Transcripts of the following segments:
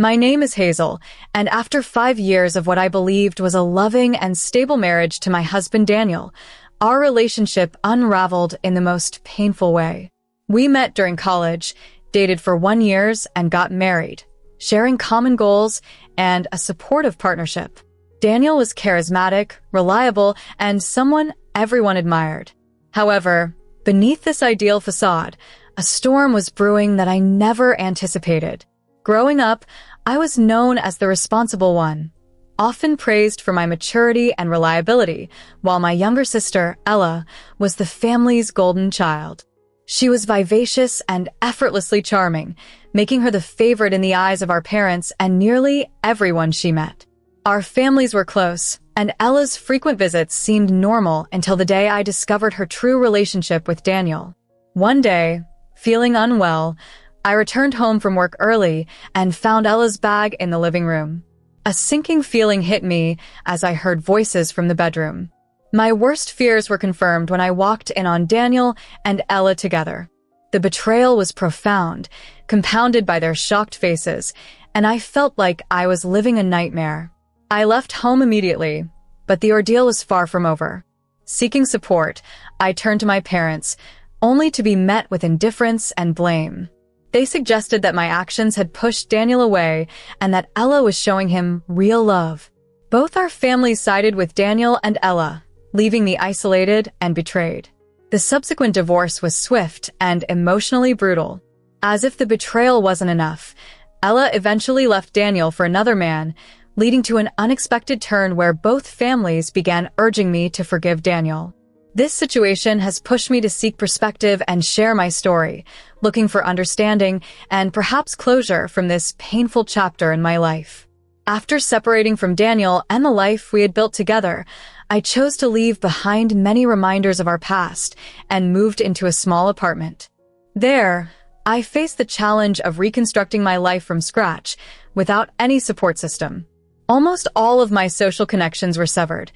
My name is Hazel, and after 5 years of what I believed was a loving and stable marriage to my husband Daniel, our relationship unraveled in the most painful way. We met during college, dated for 1 year, and got married, sharing common goals and a supportive partnership. Daniel was charismatic, reliable, and someone everyone admired. However, beneath this ideal facade, a storm was brewing that I never anticipated. Growing up, I was known as the responsible one, often praised for my maturity and reliability, while my younger sister, Ella, was the family's golden child. She was vivacious and effortlessly charming, making her the favorite in the eyes of our parents and nearly everyone she met. Our families were close, and Ella's frequent visits seemed normal until the day I discovered her true relationship with Daniel. One day, feeling unwell, I returned home from work early and found Ella's bag in the living room. A sinking feeling hit me as I heard voices from the bedroom. My worst fears were confirmed when I walked in on Daniel and Ella together. The betrayal was profound, compounded by their shocked faces, and I felt like I was living a nightmare. I left home immediately, but the ordeal was far from over. Seeking support, I turned to my parents, only to be met with indifference and blame. They suggested that my actions had pushed Daniel away and that Ella was showing him real love. Both our families sided with Daniel and Ella, leaving me isolated and betrayed. The subsequent divorce was swift and emotionally brutal. As if the betrayal wasn't enough, Ella eventually left Daniel for another man, leading to an unexpected turn where both families began urging me to forgive Daniel. This situation has pushed me to seek perspective and share my story, looking for understanding and perhaps closure from this painful chapter in my life. After separating from Daniel and the life we had built together, I chose to leave behind many reminders of our past and moved into a small apartment. There, I faced the challenge of reconstructing my life from scratch without any support system. Almost all of my social connections were severed.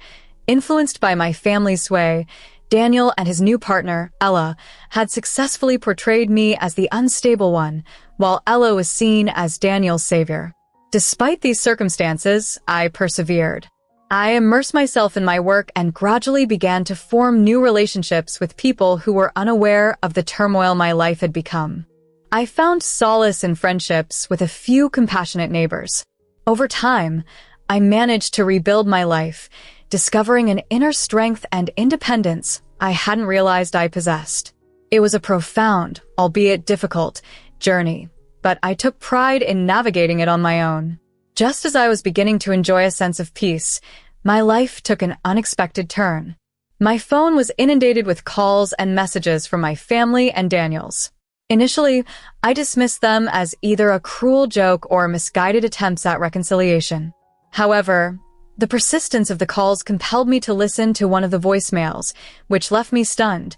Influenced by my family's sway, Daniel and his new partner, Ella, had successfully portrayed me as the unstable one, while Ella was seen as Daniel's savior. Despite these circumstances, I persevered. I immersed myself in my work and gradually began to form new relationships with people who were unaware of the turmoil my life had become. I found solace in friendships with a few compassionate neighbors. Over time, I managed to rebuild my life, discovering an inner strength and independence I hadn't realized I possessed. It was a profound, albeit difficult, journey, but I took pride in navigating it on my own. Just as I was beginning to enjoy a sense of peace, my life took an unexpected turn. My phone was inundated with calls and messages from my family and Daniel's. Initially, I dismissed them as either a cruel joke or misguided attempts at reconciliation. However, the persistence of the calls compelled me to listen to one of the voicemails, which left me stunned.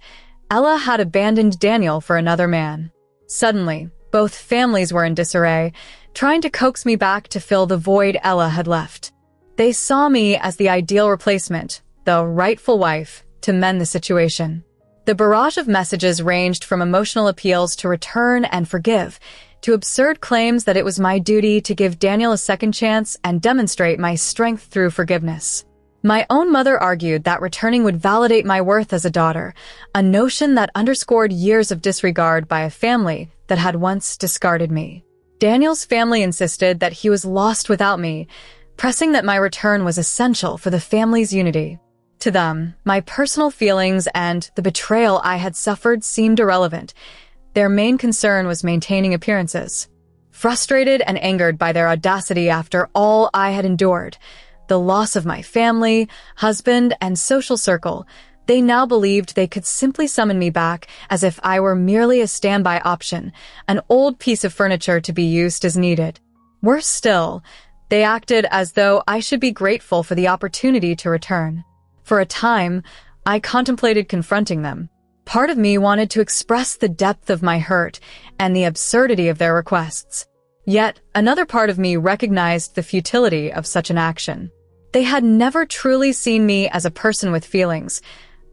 Ella had abandoned Daniel for another man. Suddenly, both families were in disarray, trying to coax me back to fill the void Ella had left. They saw me as the ideal replacement, the rightful wife, to mend the situation. The barrage of messages ranged from emotional appeals to return and forgive, to absurd claims that it was my duty to give Daniel a second chance and demonstrate my strength through forgiveness. My own mother argued that returning would validate my worth as a daughter, a notion that underscored years of disregard by a family that had once discarded me. Daniel's family insisted that he was lost without me, pressing that my return was essential for the family's unity. To them, my personal feelings and the betrayal I had suffered seemed irrelevant. Their main concern was maintaining appearances. Frustrated and angered by their audacity after all I had endured, the loss of my family, husband, and social circle, they now believed they could simply summon me back as if I were merely a standby option, an old piece of furniture to be used as needed. Worse still, they acted as though I should be grateful for the opportunity to return. For a time, I contemplated confronting them. Part of me wanted to express the depth of my hurt and the absurdity of their requests. Yet, another part of me recognized the futility of such an action. They had never truly seen me as a person with feelings,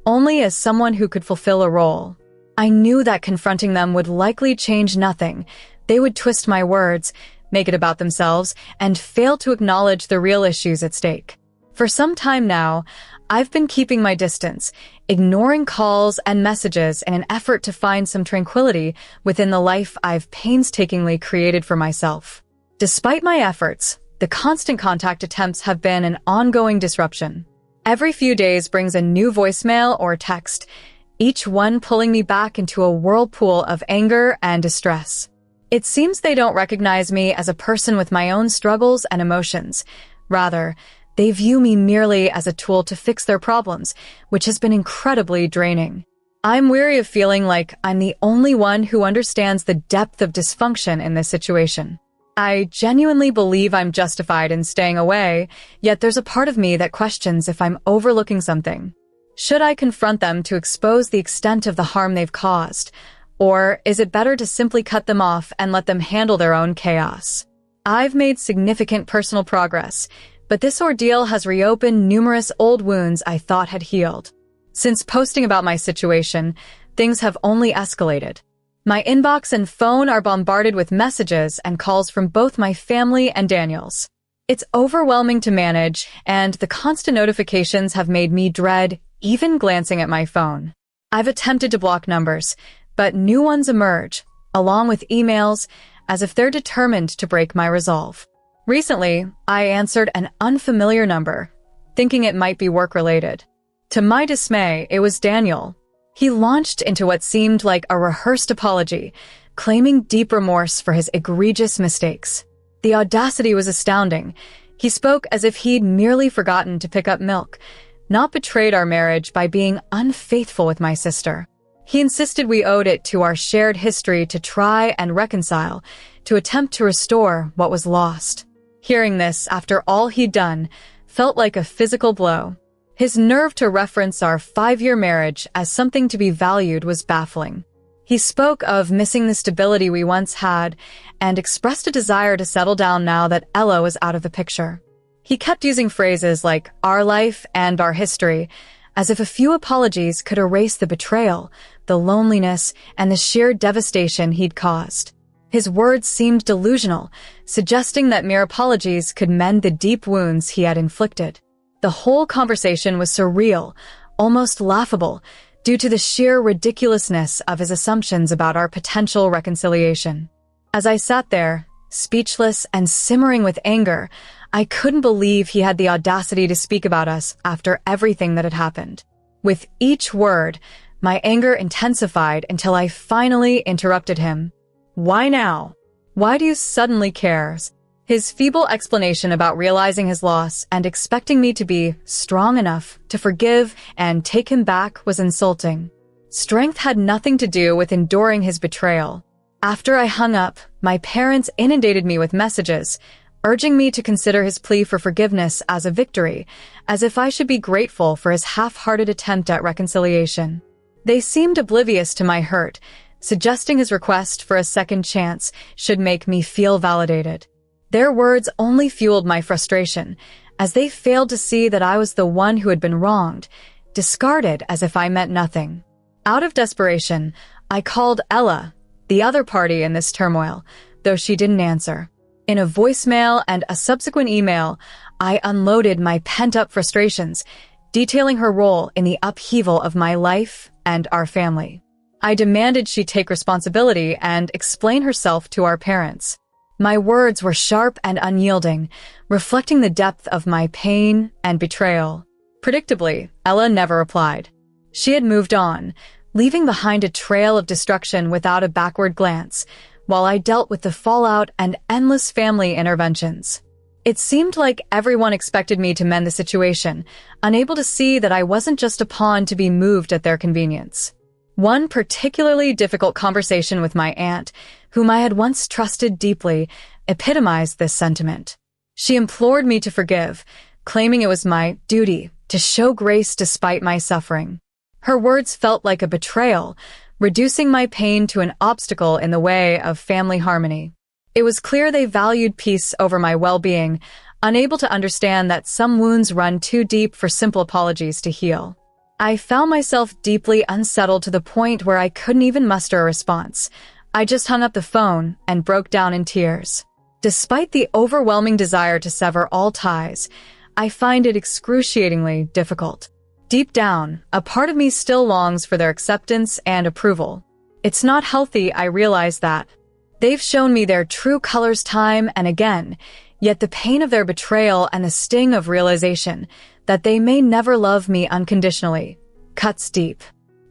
only as someone who could fulfill a role. I knew that confronting them would likely change nothing. They would twist my words, make it about themselves, and fail to acknowledge the real issues at stake. For some time now, I've been keeping my distance, ignoring calls and messages in an effort to find some tranquility within the life I've painstakingly created for myself. Despite my efforts, the constant contact attempts have been an ongoing disruption. Every few days brings a new voicemail or text, each one pulling me back into a whirlpool of anger and distress. It seems they don't recognize me as a person with my own struggles and emotions. Rather, they view me merely as a tool to fix their problems, which has been incredibly draining. I'm weary of feeling like I'm the only one who understands the depth of dysfunction in this situation. I genuinely believe I'm justified in staying away, yet there's a part of me that questions if I'm overlooking something. Should I confront them to expose the extent of the harm they've caused? Or is it better to simply cut them off and let them handle their own chaos? I've made significant personal progress, but this ordeal has reopened numerous old wounds I thought had healed. Since posting about my situation, things have only escalated. My inbox and phone are bombarded with messages and calls from both my family and Daniel's. It's overwhelming to manage, and the constant notifications have made me dread even glancing at my phone. I've attempted to block numbers, but new ones emerge, along with emails, as if they're determined to break my resolve. Recently, I answered an unfamiliar number, thinking it might be work-related. To my dismay, it was Daniel. He launched into what seemed like a rehearsed apology, claiming deep remorse for his egregious mistakes. The audacity was astounding. He spoke as if he'd merely forgotten to pick up milk, not betrayed our marriage by being unfaithful with my sister. He insisted we owed it to our shared history to try and reconcile, to attempt to restore what was lost. Hearing this after all he'd done felt like a physical blow. His nerve to reference our 5-year marriage as something to be valued was baffling. He spoke of missing the stability we once had and expressed a desire to settle down now that Ella was out of the picture. He kept using phrases like our life and our history, as if a few apologies could erase the betrayal, the loneliness, and the sheer devastation he'd caused. His words seemed delusional, suggesting that mere apologies could mend the deep wounds he had inflicted. The whole conversation was surreal, almost laughable, due to the sheer ridiculousness of his assumptions about our potential reconciliation. As I sat there, speechless and simmering with anger, I couldn't believe he had the audacity to speak about us after everything that had happened. With each word, my anger intensified until I finally interrupted him. Why now? Why do you suddenly care? His feeble explanation about realizing his loss and expecting me to be strong enough to forgive and take him back was insulting. Strength had nothing to do with enduring his betrayal. After I hung up, my parents inundated me with messages, urging me to consider his plea for forgiveness as a victory, as if I should be grateful for his half-hearted attempt at reconciliation. They seemed oblivious to my hurt, suggesting his request for a second chance should make me feel validated. Their words only fueled my frustration, as they failed to see that I was the one who had been wronged, discarded as if I meant nothing. Out of desperation, I called Ella, the other party in this turmoil, though she didn't answer. In a voicemail and a subsequent email, I unloaded my pent-up frustrations, detailing her role in the upheaval of my life and our family. I demanded she take responsibility and explain herself to our parents. My words were sharp and unyielding, reflecting the depth of my pain and betrayal. Predictably, Ella never replied. She had moved on, leaving behind a trail of destruction without a backward glance, while I dealt with the fallout and endless family interventions. It seemed like everyone expected me to mend the situation, unable to see that I wasn't just a pawn to be moved at their convenience. One particularly difficult conversation with my aunt, whom I had once trusted deeply, epitomized this sentiment. She implored me to forgive, claiming it was my duty to show grace despite my suffering. Her words felt like a betrayal, reducing my pain to an obstacle in the way of family harmony. It was clear they valued peace over my well-being, unable to understand that some wounds run too deep for simple apologies to heal. I found myself deeply unsettled to the point where I couldn't even muster a response. I just hung up the phone and broke down in tears. Despite the overwhelming desire to sever all ties, I find it excruciatingly difficult. Deep down, a part of me still longs for their acceptance and approval. It's not healthy, I realize that. They've shown me their true colors time and again, yet the pain of their betrayal and the sting of realization that they may never love me unconditionally cuts deep.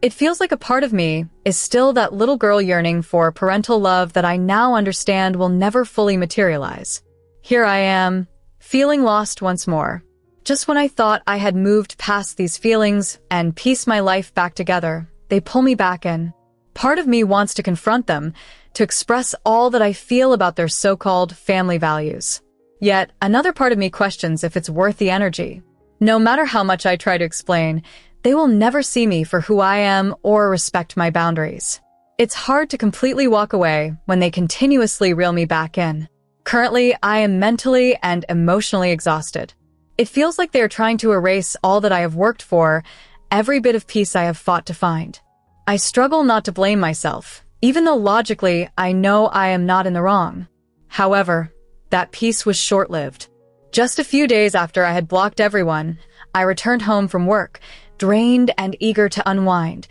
It feels like a part of me is still that little girl yearning for parental love that I now understand will never fully materialize. Here I am, feeling lost once more. Just when I thought I had moved past these feelings and pieced my life back together, they pull me back in. Part of me wants to confront them, to express all that I feel about their so-called family values. Yet, another part of me questions if it's worth the energy. No matter how much I try to explain, they will never see me for who I am or respect my boundaries. It's hard to completely walk away when they continuously reel me back in. Currently, I am mentally and emotionally exhausted. It feels like they are trying to erase all that I have worked for, every bit of peace I have fought to find. I struggle not to blame myself, even though logically I know I am not in the wrong. However, that peace was short-lived. Just a few days after I had blocked everyone, I returned home from work, drained and eager to unwind,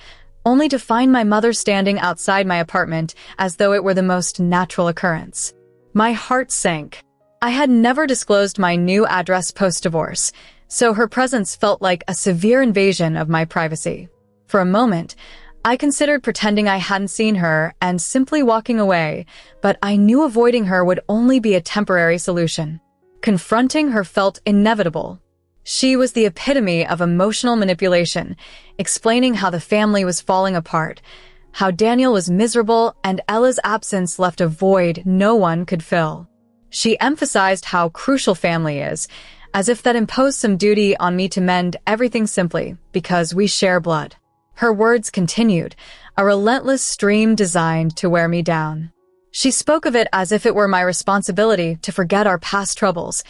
only to find my mother standing outside my apartment as though it were the most natural occurrence. My heart sank. I had never disclosed my new address post-divorce, so her presence felt like a severe invasion of my privacy. For a moment, I considered pretending I hadn't seen her and simply walking away, but I knew avoiding her would only be a temporary solution. Confronting her felt inevitable. She was the epitome of emotional manipulation, explaining how the family was falling apart, how Daniel was miserable and Ella's absence left a void no one could fill. She emphasized how crucial family is, as if that imposed some duty on me to mend everything simply because we share blood. Her words continued, a relentless stream designed to wear me down. She spoke of it as if it were my responsibility to forget our past troubles,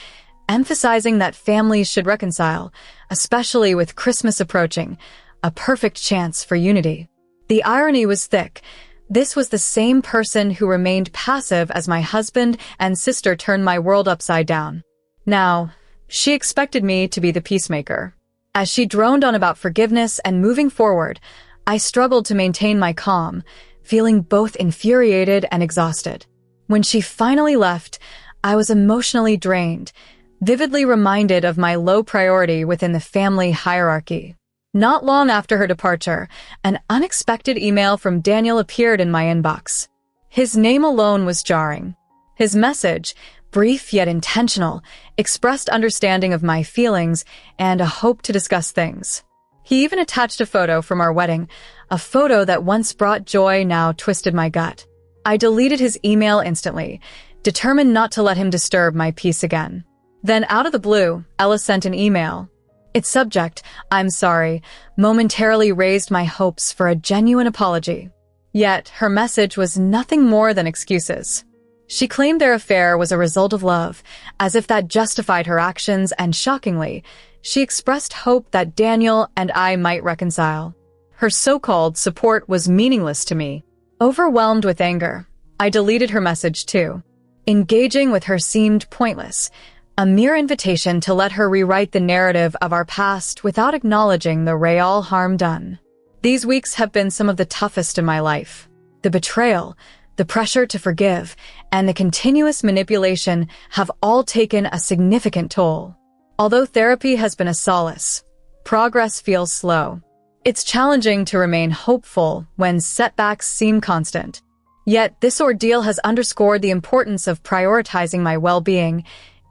emphasizing that families should reconcile, especially with Christmas approaching, a perfect chance for unity. The irony was thick. This was the same person who remained passive as my husband and sister turned my world upside down. Now, she expected me to be the peacemaker. As she droned on about forgiveness and moving forward, I struggled to maintain my calm, feeling both infuriated and exhausted. When she finally left, I was emotionally drained, vividly reminded of my low priority within the family hierarchy. Not long after her departure, an unexpected email from Daniel appeared in my inbox. His name alone was jarring. His message, brief yet intentional, expressed understanding of my feelings and a hope to discuss things. He even attached a photo from our wedding, a photo that once brought joy now twisted my gut. I deleted his email instantly, determined not to let him disturb my peace again. Then out of the blue, Ella sent an email. Its subject, "I'm sorry," momentarily raised my hopes for a genuine apology. Yet, her message was nothing more than excuses. She claimed their affair was a result of love, as if that justified her actions, and shockingly, she expressed hope that Daniel and I might reconcile. Her so-called support was meaningless to me. Overwhelmed with anger, I deleted her message too. Engaging with her seemed pointless, a mere invitation to let her rewrite the narrative of our past without acknowledging the real harm done. These weeks have been some of the toughest in my life. The betrayal, the pressure to forgive, and the continuous manipulation have all taken a significant toll. Although therapy has been a solace, progress feels slow. It's challenging to remain hopeful when setbacks seem constant. Yet this ordeal has underscored the importance of prioritizing my well-being,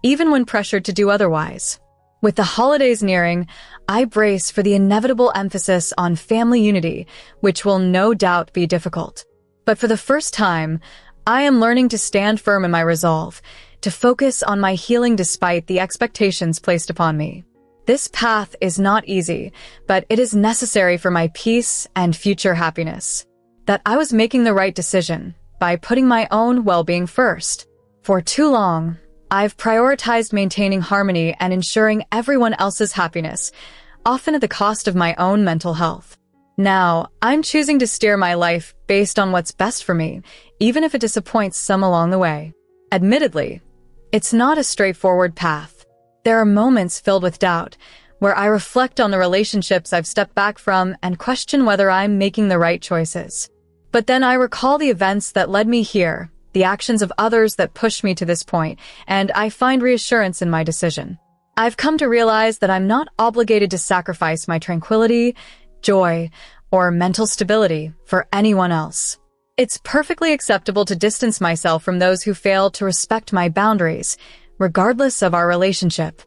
even when pressured to do otherwise. With the holidays nearing, I brace for the inevitable emphasis on family unity, which will no doubt be difficult. But for the first time, I am learning to stand firm in my resolve, to focus on my healing despite the expectations placed upon me. This path is not easy, but it is necessary for my peace and future happiness. That I was making the right decision by putting my own well-being first. For too long, I've prioritized maintaining harmony and ensuring everyone else's happiness, often at the cost of my own mental health. Now, I'm choosing to steer my life based on what's best for me, even if it disappoints some along the way. Admittedly, It's not a straightforward path. There are moments filled with doubt, where I reflect on the relationships I've stepped back from and question whether I'm making the right choices. But then I recall the events that led me here, the actions of others that pushed me to this point, and I find reassurance in my decision. I've come to realize that I'm not obligated to sacrifice my tranquility, joy, or mental stability for anyone else. It's perfectly acceptable to distance myself from those who fail to respect my boundaries, regardless of our relationship.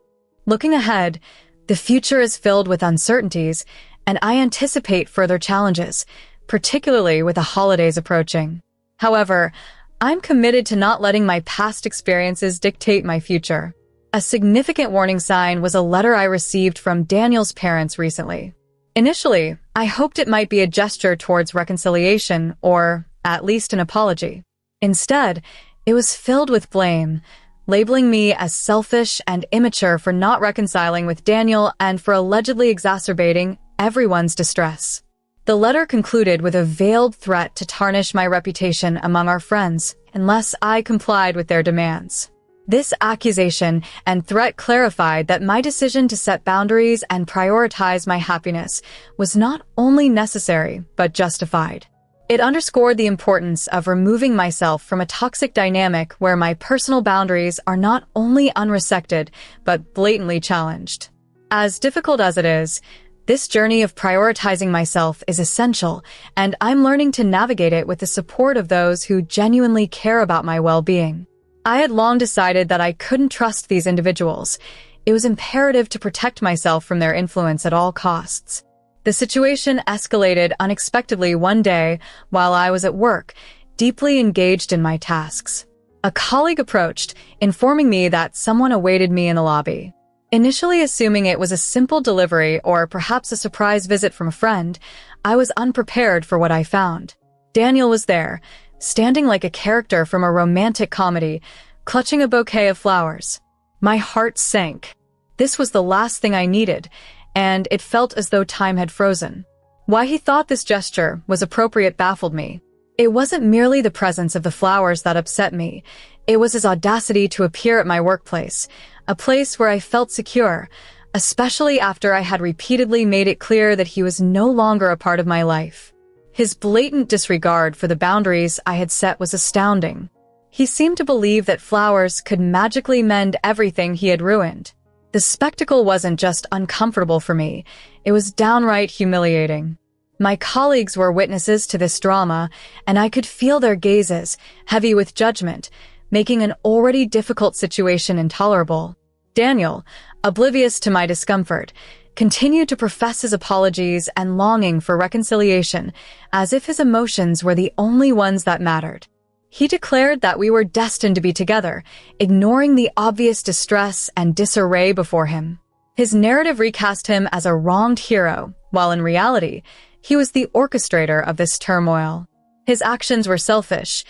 Looking ahead, the future is filled with uncertainties, and I anticipate further challenges, particularly with the holidays approaching. However, I'm committed to not letting my past experiences dictate my future. A significant warning sign was a letter I received from Daniel's parents recently. Initially, I hoped it might be a gesture towards reconciliation or at least an apology. Instead, it was filled with blame, labeling me as selfish and immature for not reconciling with Daniel and for allegedly exacerbating everyone's distress. The letter concluded with a veiled threat to tarnish my reputation among our friends unless I complied with their demands. This accusation and threat clarified that my decision to set boundaries and prioritize my happiness was not only necessary, but justified. It underscored the importance of removing myself from a toxic dynamic where my personal boundaries are not only unresected, but blatantly challenged. As difficult as it is, this journey of prioritizing myself is essential, and I'm learning to navigate it with the support of those who genuinely care about my well-being. I had long decided that I couldn't trust these individuals. It was imperative to protect myself from their influence at all costs. The situation escalated unexpectedly one day while I was at work, deeply engaged in my tasks. A colleague approached, informing me that someone awaited me in the lobby. Initially assuming it was a simple delivery or perhaps a surprise visit from a friend, I was unprepared for what I found. Daniel was there, standing like a character from a romantic comedy, clutching a bouquet of flowers. My heart sank. This was the last thing I needed, and it felt as though time had frozen. Why he thought this gesture was appropriate baffled me. It wasn't merely the presence of the flowers that upset me. It was his audacity to appear at my workplace, a place where I felt secure, especially after I had repeatedly made it clear that he was no longer a part of my life. His blatant disregard for the boundaries I had set was astounding. He seemed to believe that flowers could magically mend everything he had ruined. The spectacle wasn't just uncomfortable for me, it was downright humiliating. My colleagues were witnesses to this drama, and I could feel their gazes, heavy with judgment, making an already difficult situation intolerable. Daniel, oblivious to my discomfort, continued to profess his apologies and longing for reconciliation, as if his emotions were the only ones that mattered. He declared that we were destined to be together, ignoring the obvious distress and disarray before him. His narrative recast him as a wronged hero, while in reality, he was the orchestrator of this turmoil. His actions were selfish.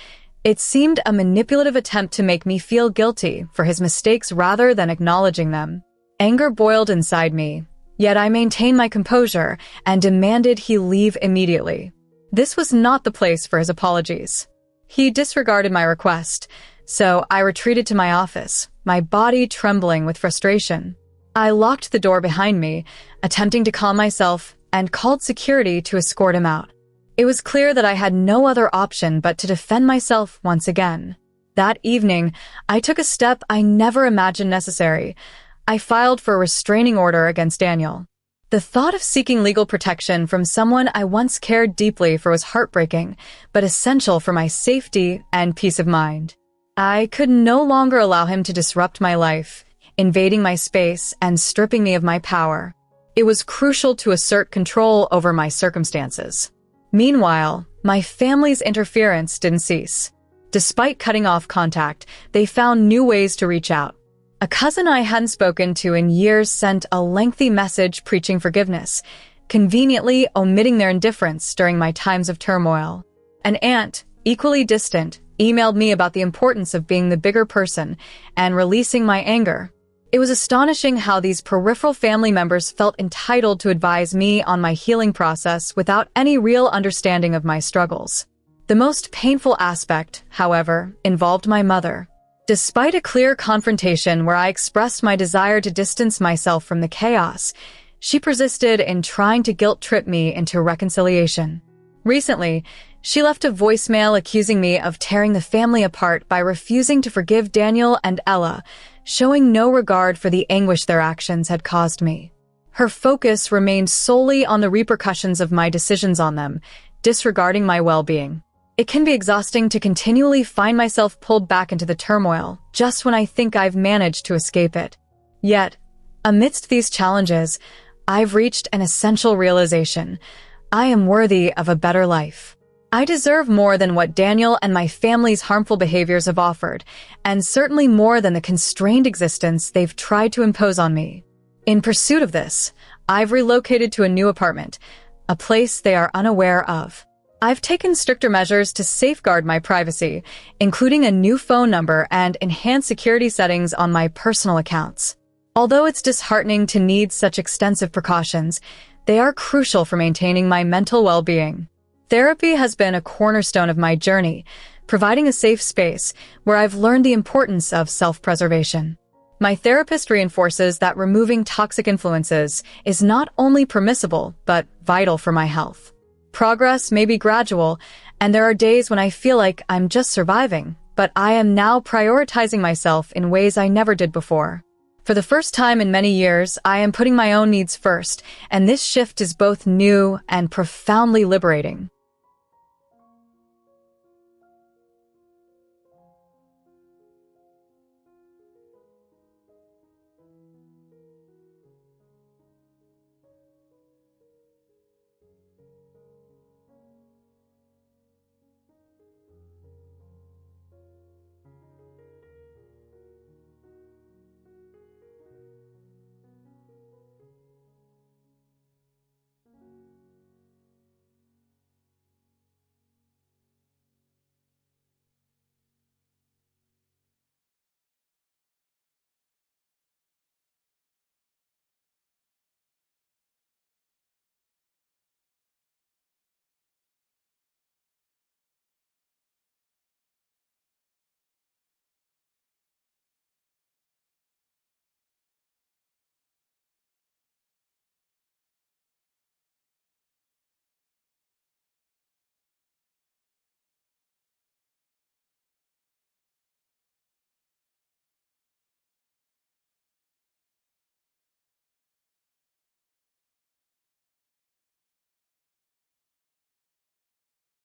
It seemed a manipulative attempt to make me feel guilty for his mistakes rather than acknowledging them. Anger boiled inside me, yet I maintained my composure and demanded he leave immediately. This was not the place for his apologies. He disregarded my request, so I retreated to my office, my body trembling with frustration. I locked the door behind me, attempting to calm myself, and called security to escort him out. It was clear that I had no other option but to defend myself once again. That evening, I took a step I never imagined necessary. I filed for a restraining order against Daniel. The thought of seeking legal protection from someone I once cared deeply for was heartbreaking, but essential for my safety and peace of mind. I could no longer allow him to disrupt my life, invading my space and stripping me of my power. It was crucial to assert control over my circumstances. Meanwhile, my family's interference didn't cease. Despite cutting off contact, they found new ways to reach out. A cousin I hadn't spoken to in years sent a lengthy message preaching forgiveness, conveniently omitting their indifference during my times of turmoil. An aunt, equally distant, emailed me about the importance of being the bigger person and releasing my anger. It was astonishing how these peripheral family members felt entitled to advise me on my healing process without any real understanding of my struggles. The most painful aspect, however, involved my mother. Despite a clear confrontation where I expressed my desire to distance myself from the chaos, she persisted in trying to guilt-trip me into reconciliation. Recently, she left a voicemail accusing me of tearing the family apart by refusing to forgive Daniel and Ella, showing no regard for the anguish their actions had caused me. Her focus remained solely on the repercussions of my decisions on them, disregarding my well-being. It can be exhausting to continually find myself pulled back into the turmoil, just when I think I've managed to escape it. Yet, amidst these challenges, I've reached an essential realization. I am worthy of a better life. I deserve more than what Daniel and my family's harmful behaviors have offered, and certainly more than the constrained existence they've tried to impose on me. In pursuit of this, I've relocated to a new apartment, a place they are unaware of. I've taken stricter measures to safeguard my privacy, including a new phone number and enhanced security settings on my personal accounts. Although it's disheartening to need such extensive precautions, they are crucial for maintaining my mental well-being. Therapy has been a cornerstone of my journey, providing a safe space where I've learned the importance of self-preservation. My therapist reinforces that removing toxic influences is not only permissible, but vital for my health. Progress may be gradual, and there are days when I feel like I'm just surviving, but I am now prioritizing myself in ways I never did before. For the first time in many years, I am putting my own needs first, and this shift is both new and profoundly liberating.